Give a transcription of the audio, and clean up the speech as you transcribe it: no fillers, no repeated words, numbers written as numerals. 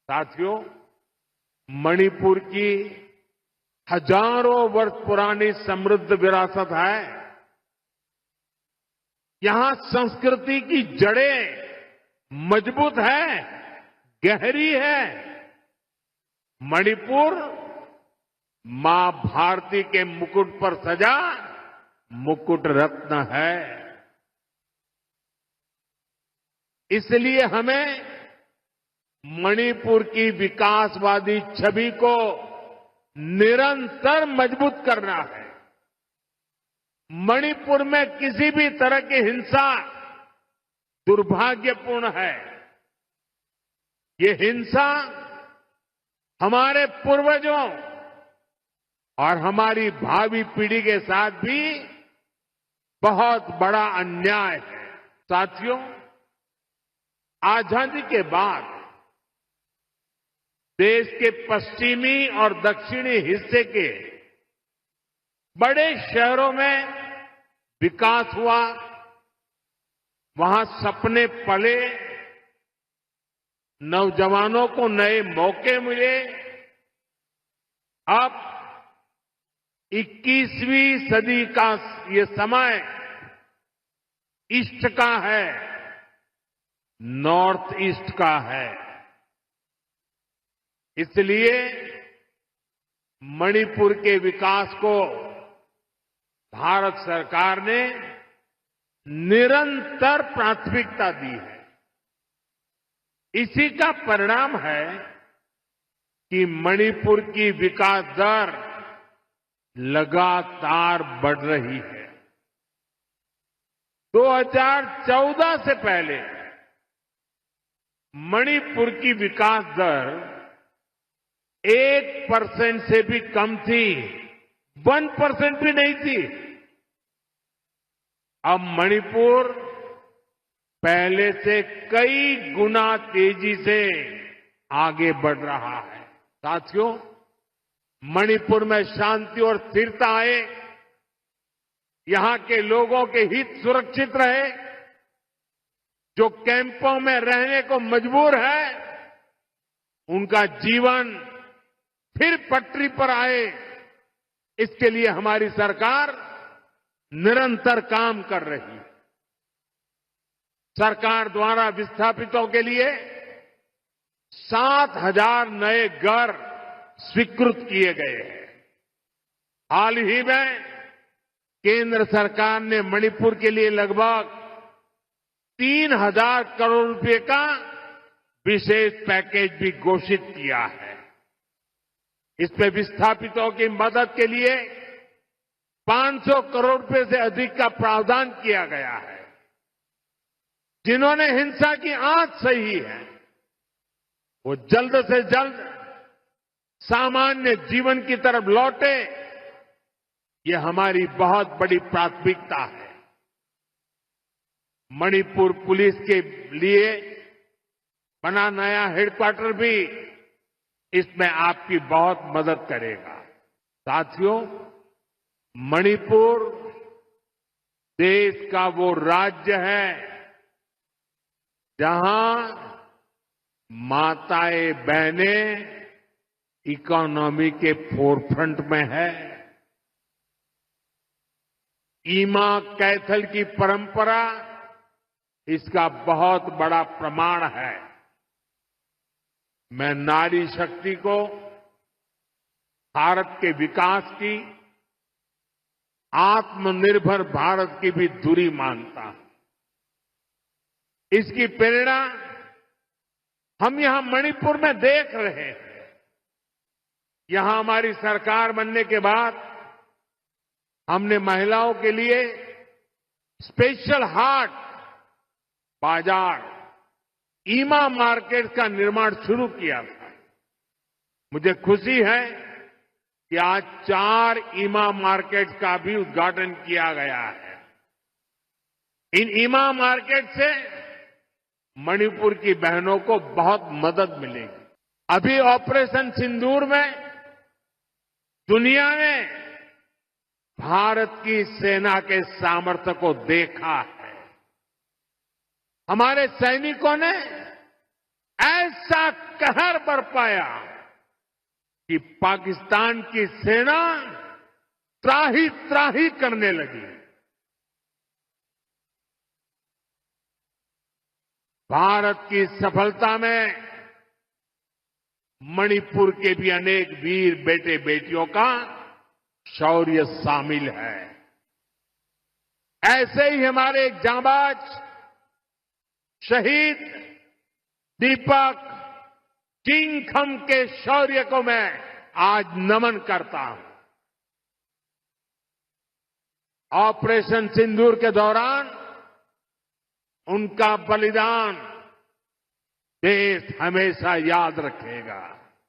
साथियों, मणिपुर की हजारों वर्ष पुरानी समृद्ध विरासत है। यहां संस्कृति की जड़ें मजबूत है, गहरी है। मणिपुर मां भारती के मुकुट पर सजा मुकुट रत्न है। इसलिए हमें मणिपुर की विकासवादी छवि को निरंतर मजबूत करना है। मणिपुर में किसी भी तरह की हिंसा दुर्भाग्यपूर्ण है। ये हिंसा हमारे पूर्वजों और हमारी भावी पीढ़ी के साथ भी बहुत बड़ा अन्याय है। साथियों, आजादी के बाद देश के पश्चिमी और दक्षिणी हिस्से के बड़े शहरों में विकास हुआ, वहां सपने पले, नौजवानों को नए मौके मिले। अब 21वीं सदी का ये समय ईस्ट का है, नॉर्थ ईस्ट का है। इसलिए मणिपुर के विकास को भारत सरकार ने निरंतर प्राथमिकता दी है। इसी का परिणाम है कि मणिपुर की विकास दर लगातार बढ़ रही है। 2014 से पहले मणिपुर की विकास दर 1% से भी कम थी, 1% भी नहीं थी। अब मणिपुर पहले से कई गुना तेजी से आगे बढ़ रहा है। साथियों, मणिपुर में शांति और स्थिरता आए, यहां के लोगों के हित सुरक्षित रहे, जो कैंपों में रहने को मजबूर है उनका जीवन फिर पटरी पर आए, इसके लिए हमारी सरकार निरंतर काम कर रही है। सरकार द्वारा विस्थापितों के लिए 7,000 नए घर स्वीकृत किए गए हैं। हाल ही में केंद्र सरकार ने मणिपुर के लिए लगभग 3,000 करोड़ रुपए का विशेष पैकेज भी घोषित किया है। इसमें विस्थापितों की मदद के लिए 500 करोड़ रुपए से अधिक का प्रावधान किया गया है। जिन्होंने हिंसा की आंच सही है, वो जल्द से जल्द सामान्य जीवन की तरफ लौटे, ये हमारी बहुत बड़ी प्राथमिकता है। मणिपुर पुलिस के लिए बना नया हेडक्वार्टर भी इसमें आपकी बहुत मदद करेगा। साथियों, मणिपुर देश का वो राज्य है जहां माताएं बहनें इकोनॉमी के फोरफ्रंट में है। ईमा कैथल की परंपरा इसका बहुत बड़ा प्रमाण है। मैं नारी शक्ति को भारत के विकास की, आत्मनिर्भर भारत की भी धुरी मानता हूं। इसकी प्रेरणा हम यहां मणिपुर में देख रहे हैं। यहां हमारी सरकार बनने के बाद हमने महिलाओं के लिए स्पेशल हाट बाजार, ईमा मार्केट का निर्माण शुरू किया था। मुझे खुशी है कि आज 4 ईमा मार्केट का भी उद्घाटन किया गया है। इन ईमा मार्केट से मणिपुर की बहनों को बहुत मदद मिलेगी। अभी ऑपरेशन सिंदूर में दुनिया ने भारत की सेना के सामर्थ्य को देखा है। हमारे सैनिकों ने ऐसा कहर बरपाया कि पाकिस्तान की सेना त्राही त्राही करने लगी। भारत की सफलता में मणिपुर के भी अनेक वीर बेटे बेटियों का शौर्य शामिल है। ऐसे ही हमारे एक जांबाज शहीद दीपक किंगखम के शौर्य को मैं आज नमन करता हूं। ऑपरेशन सिंदूर के दौरान उनका बलिदान देश हमेशा याद रखेगा।